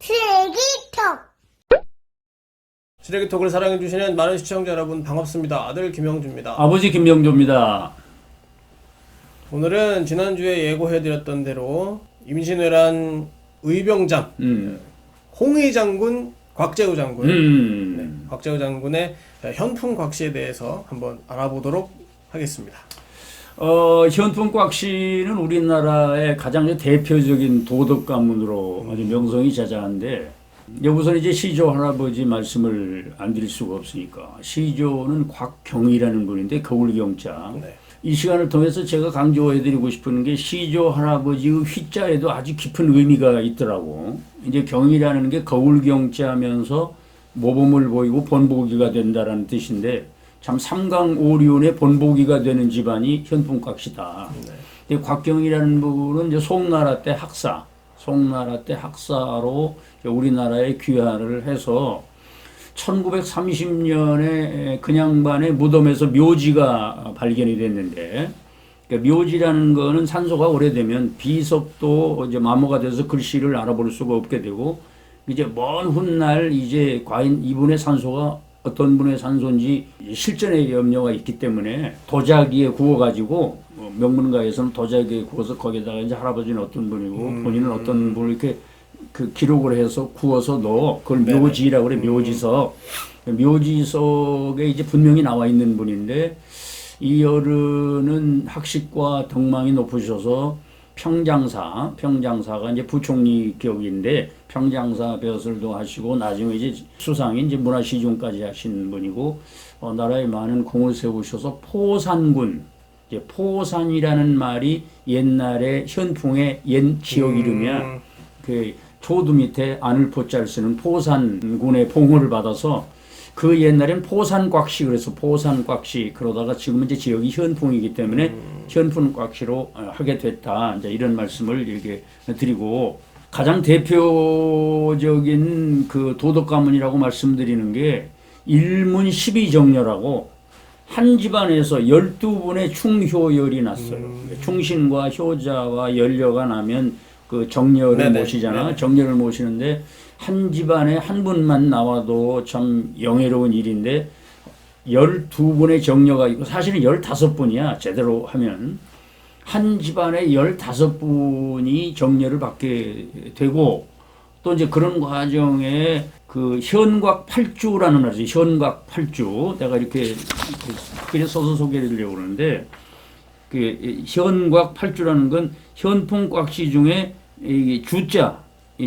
쓰레기통. 쓰레기톡을 사랑해주시는 많은 시청자 여러분 반갑습니다. 아들 김영주입니다. 아버지 김영조입니다. 오늘은 지난주에 예고해드렸던 대로 임신왜란 의병장 홍의 장군 곽재우 장군 곽재우 장군의 현풍 곽씨에 대해서 한번 알아보도록 하겠습니다. 현풍 곽씨는 우리나라의 가장 대표적인 도덕 가문으로 아주 명성이 자자한데, 우선 이제 시조 할아버지 말씀을 안 드릴 수가 없으니까, 시조는 곽경이라는 분인데 거울경자. 네. 이 시간을 통해서 제가 강조해드리고 싶은 게, 시조 할아버지의 휘자에도 아주 깊은 의미가 있더라고. 이제 경이라는 게 거울경자면서 모범을 보이고 본보기가 된다라는 뜻인데, 참 삼강오륜의 본보기가 되는 집안이 현풍곽씨다. 네. 곽경이라는 분은 이제 송나라 때 학사로 우리나라에 귀화를 해서 1930년에 그냥반의 무덤에서 묘지가 발견이 됐는데, 그러니까 묘지라는 거는 산소가 오래되면 비석도 이제 마모가 돼서 글씨를 알아볼 수가 없게 되고, 이제 먼 훗날 이제 과연 이분의 산소가 어떤 분의 산소인지 실전의 염려가 있기 때문에 도자기에 구워가지고, 명문가에서는 도자기에 구워서 거기다가 이제 할아버지는 어떤 분이고 본인은 어떤 분을 이렇게 그 기록을 해서 구워서 넣어. 그걸 묘지라고 그래. 묘지석. 묘지석에 이제 분명히 나와 있는 분인데, 이 어른은 학식과 덕망이 높으셔서 평장사가 이제 부총리 격인데, 평장사 벼슬도 하시고 나중에 이제 수상인 이제 문화시중까지 하신 분이고, 나라에 많은 공을 세우셔서 포산군, 이제 포산이라는 말이 옛날에 현풍의 옛 지역 이름이야. 그 조두 밑에 안을 포자를 쓰는 포산군의 봉헌을 받아서 그 옛날엔 포산곽씨, 그래서 포산곽씨, 그러다가 지금 이제 지역이 현풍이기 때문에 현풍곽씨로 하게 됐다. 이제 이런 말씀을 이렇게 드리고, 가장 대표적인 그 도덕 가문이라고 말씀드리는 게 일문 12정렬하고 한 집안에서 12분의 충효열이 났어요. 충신과 효자와 연려가 나면 그 정렬을 모시잖아. 네네. 정렬을 모시는데 한 집안에 한 분만 나와도 참 영예로운 일인데, 12분의 정려가 있고, 사실은 15분이야. 제대로 하면. 한 집안에 15분이 정려를 받게 되고, 또 이제 그런 과정에 그 현곽 8주라는 말이지. 현곽 8주. 내가 이렇게 크게 써서 소개해드리려고 그러는데, 그 현곽 8주라는 건 현풍곽씨 중에 이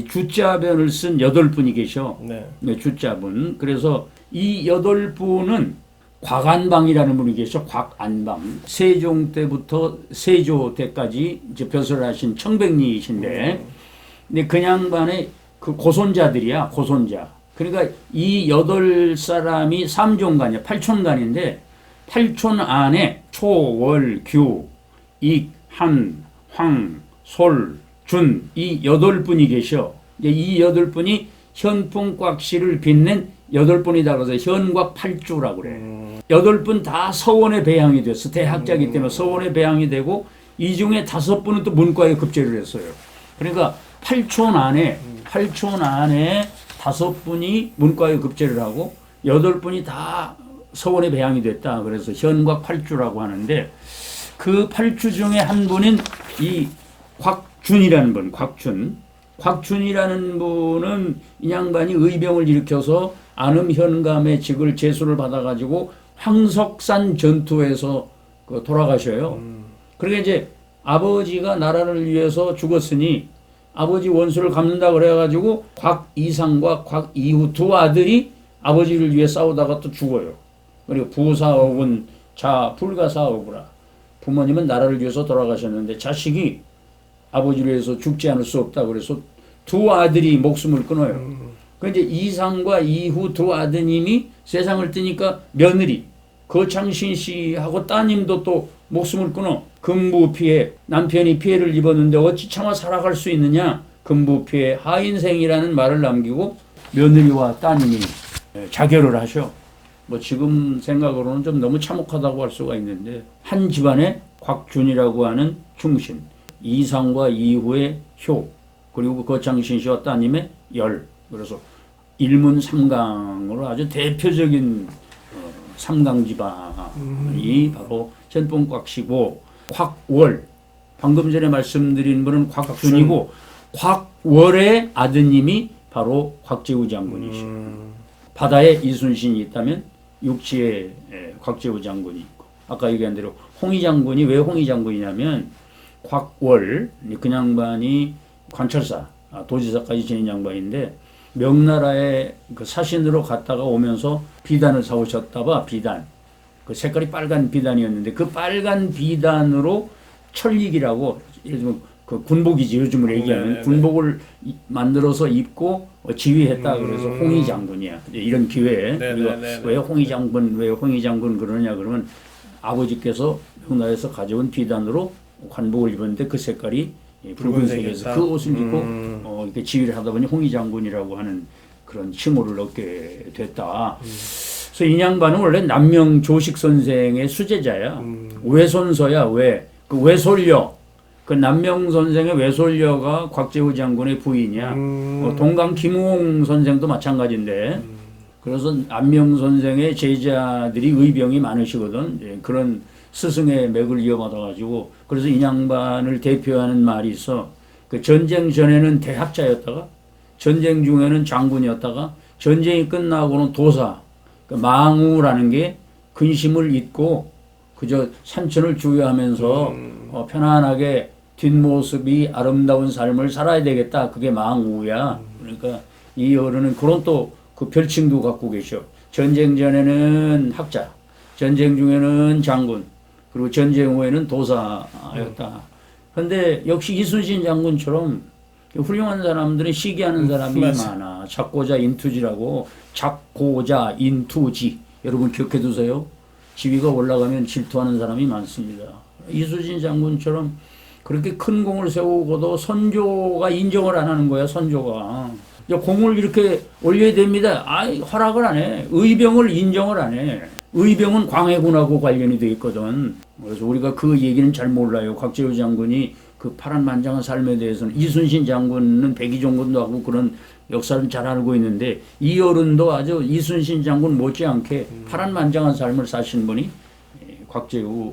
주자변을 쓴 8분이 계셔. 네, 주자분. 그래서 이 8분은 곽안방이라는 분이 계셔. 곽안방. 세종 때부터 세조 때까지 이제 벼슬을 하신 청백리이신데, 근데 그 양반의 그 고손자들이야, 고손자. 그러니까 이 8사람이 삼종간이야, 팔촌간인데, 팔촌 안에 초, 월, 규, 익, 한, 황, 솔, 준, 이 8분이 계셔. 이 8분이 현풍곽씨를 빛낸 8분이다 그래서 현곽 8주라고 그래. 8분 다 서원에 배양이 됐어. 대학자이기 때문에 서원에 배양이 되고, 이 중에 5분은 또 문과에 급제를 했어요. 그러니까 팔촌 안에 5분이 문과에 급제를 하고 8분이 다 서원에 배양이 됐다. 그래서 현곽 8주라고 하는데, 그 8주 중에 한 분인 이 곽준이라는 분, 곽준이라는 분은 이 양반이 의병을 일으켜서 안음현감의 직을 제수를 받아가지고 황석산 전투에서 돌아가셔요. 그러니까 이제 아버지가 나라를 위해서 죽었으니 아버지 원수를 갚는다 그래가지고 곽이상과 곽이후 두 아들이 아버지를 위해 싸우다가 또 죽어요. 그리고 부사억은 자 불가사억으라. 부모님은 나라를 위해서 돌아가셨는데 자식이 아버지를 위해서 죽지 않을 수 없다 그래서 두 아들이 목숨을 끊어요. 그 이제 이상과 이후 두 아드님이 세상을 뜨니까 며느리 거창신 씨하고 따님도 또 목숨을 끊어. 금부피해, 남편이 피해를 입었는데 어찌 차마 살아갈 수 있느냐. 금부피해 하인생이라는 말을 남기고 며느리와 따님이 자결을 하셔. 뭐 지금 생각으로는 좀 너무 참혹하다고 할 수가 있는데, 한 집안에 곽준이라고 하는 충신, 이상과 이후의 효, 그리고 거창신 씨와 따님의 열. 그래서 일문 삼강으로 아주 대표적인 삼강 집안이 바로 현봉곽씨고, 곽월, 방금 전에 말씀드린 분은 곽준이고 곽월의 아드님이 바로 곽재우 장군이시죠. 바다에 이순신이 있다면 육지에 곽재우 장군이 있고, 아까 얘기한 대로 홍희 장군이 왜 홍희 장군이냐면 곽월, 그 양반이 관철사, 도지사까지 지낸 양반인데 명나라에 그 사신으로 갔다가 오면서 비단을 사오셨다봐. 비단, 그 색깔이 빨간 비단이었는데 그 빨간 비단으로 철릭이라고, 예를 들면 그 군복이지 요즘으로 얘기하면. 네네네. 군복을 만들어서 입고 지휘했다. 그래서 홍희 장군이야. 이런 기회에 우리가 왜 홍희 장군 그러냐 그러면 아버지께서 명나라에서 가져온 비단으로 관복을 입었는데 그 색깔이 붉은색에서 그 옷을 입고 이렇게 지휘를 하다 보니 홍희 장군이라고 하는 그런 칭호를 얻게 됐다. 그래서 이 양반은 원래 남명 조식 선생의 수제자야. 외손서야. 그 외솔녀, 그 남명 선생의 외솔녀가 곽재우 장군의 부인이야. 동강 김우홍 선생도 마찬가지인데. 그래서 남명 선생의 제자들이 의병이 많으시거든. 그런 스승의 맥을 이어받아가지고, 그래서 이 양반을 대표하는 말이 있어. 그 전쟁 전에는 대학자였다가, 전쟁 중에는 장군이었다가, 전쟁이 끝나고는 도사, 그 망우라는 게 근심을 잊고 그저 산천을 주유하면서 편안하게 뒷모습이 아름다운 삶을 살아야 되겠다. 그게 망우야. 그러니까 이 어른은 그런 또 그 별칭도 갖고 계셔. 전쟁 전에는 학자, 전쟁 중에는 장군, 그리고 전쟁 후에는 도사였다. 그런데 역시 이순신 장군처럼 훌륭한 사람들은 시기하는 사람이 많아. 작고자 인투지라고. 작고자 인투지. 여러분 기억해 두세요. 지위가 올라가면 질투하는 사람이 많습니다. 이순신 장군처럼 그렇게 큰 공을 세우고도 선조가 인정을 안 하는 거야. 선조가 공을 이렇게 올려야 됩니다. 허락을 안 해. 의병을 인정을 안 해. 의병은 광해군하고 관련이 돼 있거든. 그래서 우리가 그 얘기는 잘 몰라요. 곽재우 장군이 그 파란만장한 삶에 대해서는, 이순신 장군은 백의종군도 하고 그런 역사를 잘 알고 있는데, 이 어른도 아주 이순신 장군 못지않게 파란만장한 삶을 사신 분이 곽재우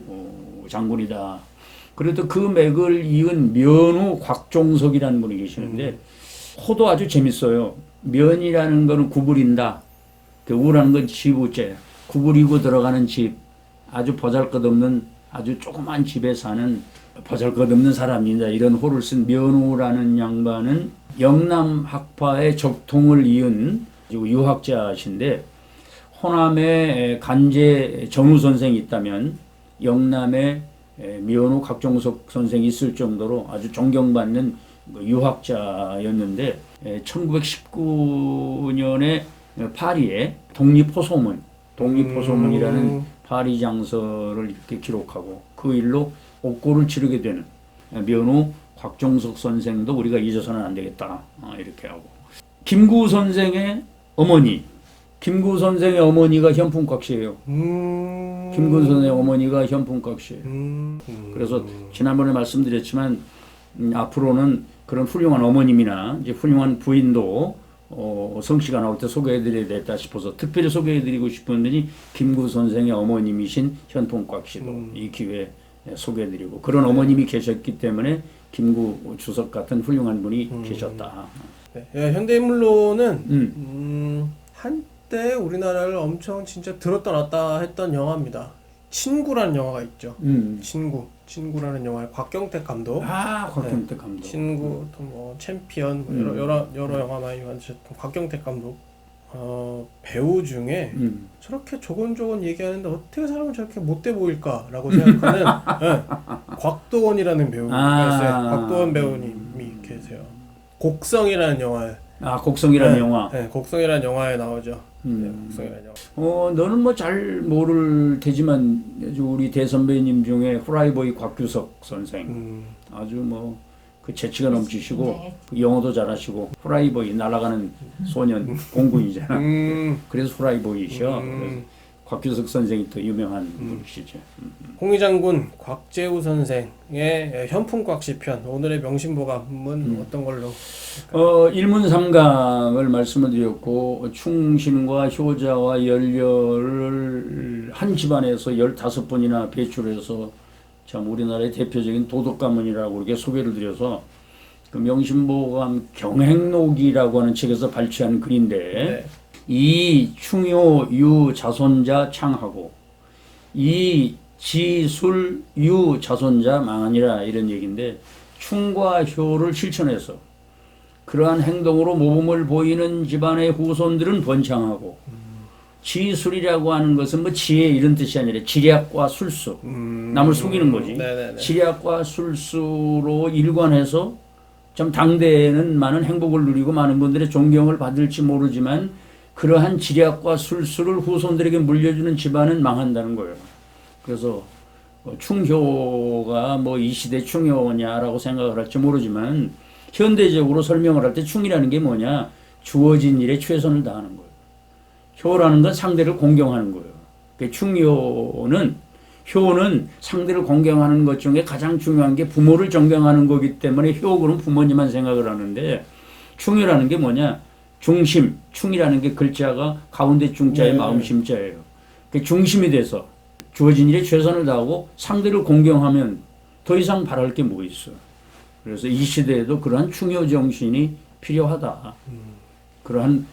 장군이다. 그래도 그 맥을 이은 면후 곽종석이라는 분이 계시는데 호도 아주 재밌어요. 면이라는 거는 구부린다. 우라는 건 지부제. 구부리고 들어가는 집. 아주 보잘것없는, 아주 조그만 집에 사는 보잘것없는 사람이다. 이런 호를 쓴 면후라는 양반은 영남 학파의 적통을 이은 유학자신데, 호남에 간제 정우 선생이 있다면 영남에 면후 곽종석 선생이 있을 정도로 아주 존경받는 유학자였는데, 1919년에 파리에 독립호소문이라는 파리 장서를 이렇게 기록하고 그 일로 옥고를 치르게 되는 면후 곽종석 선생도 우리가 잊어서는 안 되겠다. 이렇게 하고, 김구 선생의 어머니가 현풍곽씨예요. 김구 선생의 어머니가 현풍곽씨예요. 그래서 지난번에 말씀드렸지만 앞으로는 그런 훌륭한 어머님이나 이제 훌륭한 부인도 성씨가 나올 때 소개해드려야 됐다 싶어서 특별히 소개해드리고 싶은 분이 김구 선생의 어머님이신 현풍곽씨도 이 기회에 소개해드리고, 그런 어머님이 계셨기 때문에 김구 주석 같은 훌륭한 분이 계셨다. 네. 현대인물로는 한때 우리나라를 엄청 진짜 들었다 놨다 했던 영화입니다. 친구라는 영화가 있죠. 친구라는 영화에 곽경택 감독. 곽경택 감독. 친구, 또 뭐 챔피언, 여러 영화 많이 만드셨던 곽경택 감독. 배우 중에 저렇게 조곤조곤 얘기하는데 어떻게 사람은 저렇게 못돼 보일까라고 생각하는 곽도원이라는 배우가 있어요. 곽도원 배우님이 계세요. 곡성이라는 영화에. 곡성이라는 영화. 네, 곡성이라는 영화에 나오죠. 곡성이라는 영화. 너는 뭐 잘 모를 테지만 우리 대선배님 중에 후라이보이 곽규석 선생, 아주 뭐 그 재치가 넘치시고 영어도 잘하시고, 후라이보이 날아가는 소년 공군이잖아. 그래서 후라이보이셔. 곽규석 선생이 더 유명한 분이시죠. 홍의장군 곽재우 선생의 현풍곽시편 오늘의 명심보감은 어떤 걸로? 일문삼강을 말씀을 드렸고 충신과 효자와 연려를 한 집안에서 15번이나 배출해서 참 우리나라의 대표적인 도덕 가문이라고 이렇게 소개를 드려서 그 명심보감 경행록이라고 하는 책에서 발췌한 글인데 네. 이 충효 유 자손자 창하고 이 지술 유 자손자 망하니라 이런 얘기인데 충과 효를 실천해서 그러한 행동으로 모범을 보이는 집안의 후손들은 번창하고 지술이라고 하는 것은 뭐 지혜 이런 뜻이 아니라 지략과 술수 남을 속이는 거지. 네네네. 지략과 술수로 일관해서 좀 당대에는 많은 행복을 누리고 많은 분들의 존경을 받을지 모르지만 그러한 지략과 술수를 후손들에게 물려주는 집안은 망한다는 거예요. 그래서 충효가 뭐 이 시대 충효냐라고 생각을 할지 모르지만 현대적으로 설명을 할 때 충이라는 게 뭐냐? 주어진 일에 최선을 다하는 거예요. 효라는 건 상대를 공경하는 거예요. 충효는 상대를 공경하는 것 중에 가장 중요한 게 부모를 존경하는 거기 때문에 효는 부모님만 생각을 하는데 충효라는 게 뭐냐? 중심, 충이라는 게 글자가 가운데 중자에 마음심자예요. 중심이 돼서 주어진 일에 최선을 다하고 상대를 공경하면 더 이상 바랄 게 뭐 있어. 그래서 이 시대에도 그러한 충효 정신이 필요하다. 그러한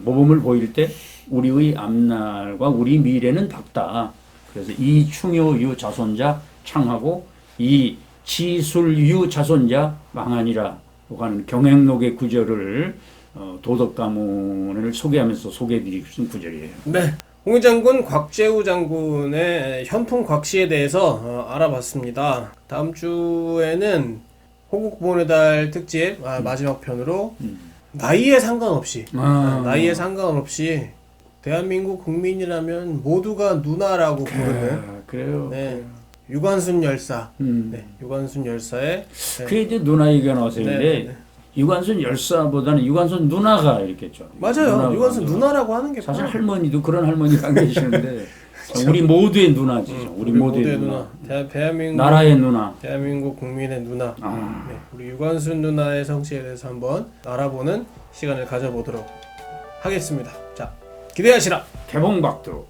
모범을 보일 때 우리의 앞날과 우리 미래는 밝다. 그래서 이 충효유 자손자 창하고 이 지술유 자손자 망하니라 하는 경행록의 구절을 도덕 가문을 소개하면서 소개해드리고 싶은 구절이에요. 네. 홍의장군 곽재우 장군의 현풍곽시에 대해서 알아봤습니다. 다음 주에는 호국보훈의 달 특집 마지막 편으로 나이에 상관없이 대한민국 국민이라면 모두가 누나라고 부르는 그래요. 네. 유관순 열사. 네. 유관순 열사의 그게 이제 누나 얘기가 나왔었는데 유관순 열사보다는 유관순 누나가 이렇겠죠. 맞아요. 유관순 누나라고 하는 게 사실 할머니도 그런 할머니가 안 계시는데 우리 모두의 누나지. 우리 모두의 누나. 대한민국 나라의 누나. 대한민국 국민의 누나. 네. 우리 유관순 누나의 성취에 대해서 한번 알아보는 시간을 가져보도록 하겠습니다. 자, 기대하시라. 개봉박두.